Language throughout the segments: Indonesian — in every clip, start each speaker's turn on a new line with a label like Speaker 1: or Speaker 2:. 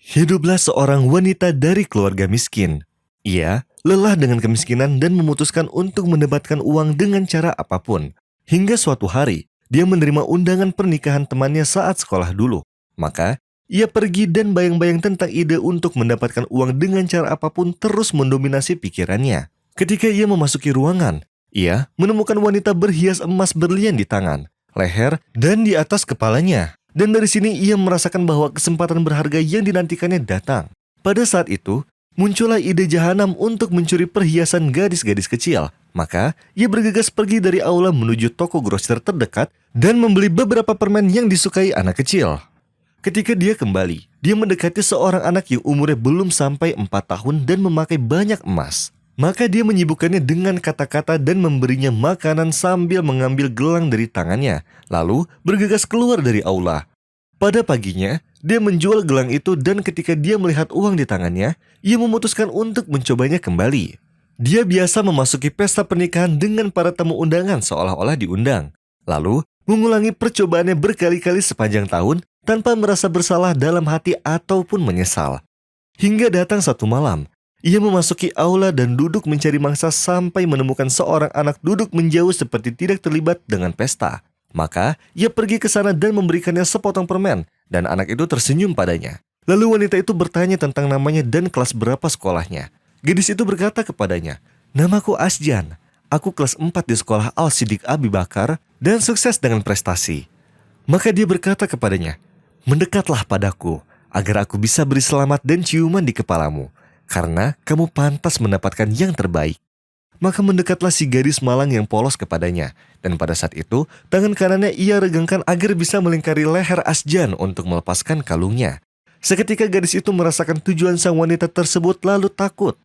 Speaker 1: Hiduplah seorang wanita dari keluarga miskin. Ia lelah dengan kemiskinan dan memutuskan untuk mendapatkan uang dengan cara apapun. Hingga suatu hari, dia menerima undangan pernikahan temannya saat sekolah dulu. Maka, ia pergi dan bayang-bayang tentang ide untuk mendapatkan uang dengan cara apapun terus mendominasi pikirannya. Ketika ia memasuki ruangan, ia menemukan wanita berhias emas berlian di tangan, leher, dan di atas kepalanya. Dan dari sini ia merasakan bahwa kesempatan berharga yang dinantikannya datang. Pada saat itu, muncullah ide jahanam untuk mencuri perhiasan gadis-gadis kecil. Maka, ia bergegas pergi dari aula menuju toko grosir terdekat dan membeli beberapa permen yang disukai anak kecil. Ketika dia kembali, dia mendekati seorang anak yang umurnya belum sampai 4 tahun dan memakai banyak emas. Maka dia menyibukkannya dengan kata-kata dan memberinya makanan sambil mengambil gelang dari tangannya, lalu bergegas keluar dari aula. Pada paginya, dia menjual gelang itu dan ketika dia melihat uang di tangannya, ia memutuskan untuk mencobanya kembali. Dia biasa memasuki pesta pernikahan dengan para tamu undangan seolah-olah diundang. Lalu, mengulangi percobaannya berkali-kali sepanjang tahun tanpa merasa bersalah dalam hati ataupun menyesal. Hingga datang satu malam, ia memasuki aula dan duduk mencari mangsa sampai menemukan seorang anak duduk menjauh seperti tidak terlibat dengan pesta. Maka, ia pergi ke sana dan memberikannya sepotong permen, dan anak itu tersenyum padanya. Lalu wanita itu bertanya tentang namanya dan kelas berapa sekolahnya. Gadis itu berkata kepadanya, "Namaku Asjan, aku kelas 4 di sekolah Al-Siddiq Abi Bakar dan sukses dengan prestasi." Maka dia berkata kepadanya, "Mendekatlah padaku, agar aku bisa beri selamat dan ciuman di kepalamu, karena kamu pantas mendapatkan yang terbaik." Maka mendekatlah si gadis malang yang polos kepadanya, dan pada saat itu, tangan kanannya ia regangkan agar bisa melingkari leher Asjan untuk melepaskan kalungnya. Seketika gadis itu merasakan tujuan sang wanita tersebut lalu takut.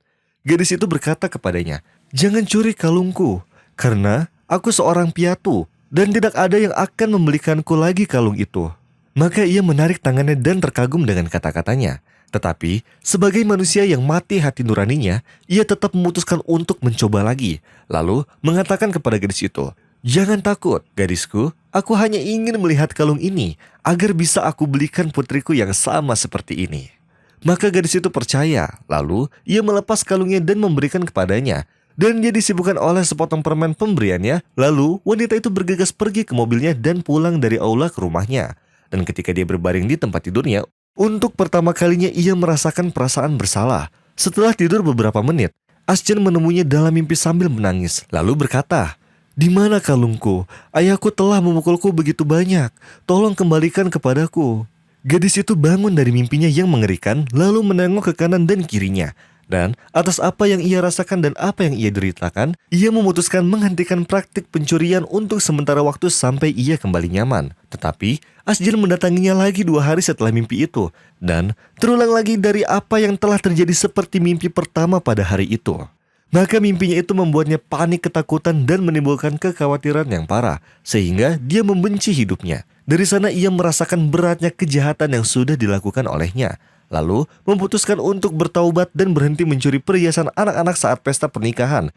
Speaker 1: Gadis itu berkata kepadanya, "Jangan curi kalungku, karena aku seorang piatu, dan tidak ada yang akan membelikanku lagi kalung itu." Maka ia menarik tangannya dan terkagum dengan kata-katanya. Tetapi, sebagai manusia yang mati hati nuraninya, ia tetap memutuskan untuk mencoba lagi. Lalu, mengatakan kepada gadis itu, "Jangan takut, gadisku. Aku hanya ingin melihat kalung ini, agar bisa aku belikan putriku yang sama seperti ini." Maka gadis itu percaya. Lalu, ia melepas kalungnya dan memberikan kepadanya. Dan dia disibukkan oleh sepotong permen pemberiannya. Lalu, wanita itu bergegas pergi ke mobilnya dan pulang dari aula ke rumahnya. Dan ketika dia berbaring di tempat tidurnya, untuk pertama kalinya ia merasakan perasaan bersalah. Setelah tidur beberapa menit, Asjan menemuinya dalam mimpi sambil menangis, lalu berkata, "Di mana kalungku? Ayahku telah memukulku begitu banyak. Tolong kembalikan kepadaku." Gadis itu bangun dari mimpinya yang mengerikan, lalu menengok ke kanan dan kirinya. Dan atas apa yang ia rasakan dan apa yang ia deritakan, ia memutuskan menghentikan praktik pencurian untuk sementara waktu sampai ia kembali nyaman. Tetapi, Asjan mendatanginya lagi 2 hari setelah mimpi itu. Dan terulang lagi dari apa yang telah terjadi seperti mimpi pertama pada hari itu. Maka mimpinya itu membuatnya panik ketakutan dan menimbulkan kekhawatiran yang parah. Sehingga dia membenci hidupnya. Dari sana ia merasakan beratnya kejahatan yang sudah dilakukan olehnya. Lalu memutuskan untuk bertaubat dan berhenti mencuri perhiasan anak-anak saat pesta pernikahan.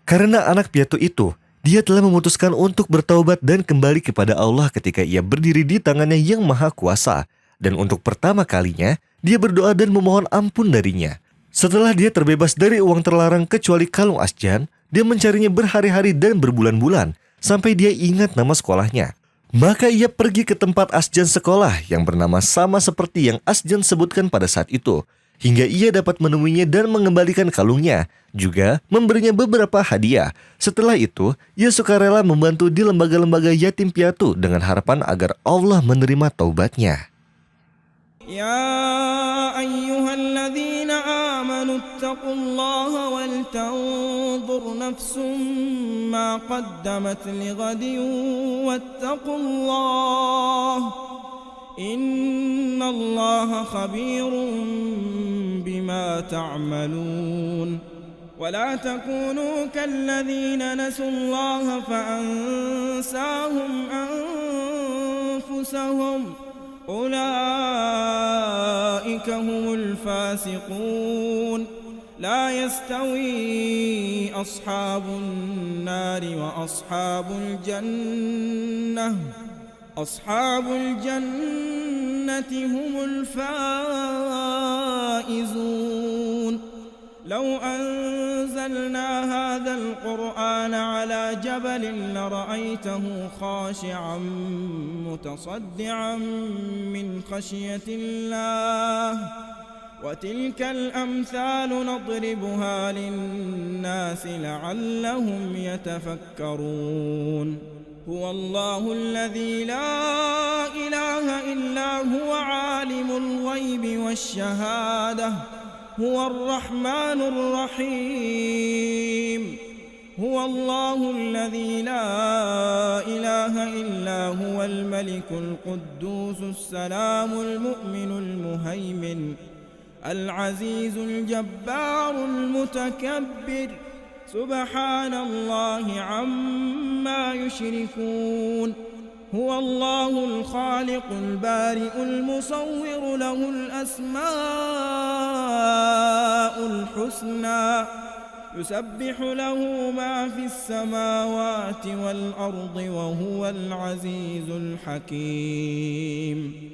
Speaker 1: Karena anak piatu itu, dia telah memutuskan untuk bertaubat dan kembali kepada Allah ketika ia berdiri di tangannya yang maha kuasa. Dan untuk pertama kalinya, dia berdoa dan memohon ampun darinya. Setelah dia terbebas dari uang terlarang kecuali kalung Asjan, dia mencarinya berhari-hari dan berbulan-bulan, sampai dia ingat nama sekolahnya. Maka ia pergi ke tempat Asjan sekolah yang bernama sama seperti yang Asjan sebutkan pada saat itu. Hingga ia dapat menemuinya dan mengembalikan kalungnya. Juga memberinya beberapa hadiah. Setelah itu, ia sukarela membantu di lembaga-lembaga yatim piatu dengan harapan agar Allah menerima taubatnya.
Speaker 2: يا أيها الذين آمنوا اتقوا الله ولتنظر نفس ما قدمت لغد واتقوا الله إن الله خبير بما تعملون ولا تكونوا كالذين نسوا الله فأنساهم أنفسهم أولئك هم الفاسقون لا يستوي أصحاب النار وأصحاب الجنة هم الفائزون لو أنزلنا هذا القرآن على جبل لرأيته خاشعا متصدعا من خشية الله وتلك الأمثال نضربها للناس لعلهم يتفكرون هو الله الذي لا إله إلا هو عالم الغيب والشهادة هو الرحمن الرحيم هو الله الذي لا إله إلا هو الملك القدوس السلام المؤمن المهيمن العزيز الجبار المتكبر سبحان الله عما يشركون هو الله الخالق البارئ المصور له الأسماء الحسنى يسبح له ما في السماوات والأرض وهو العزيز الحكيم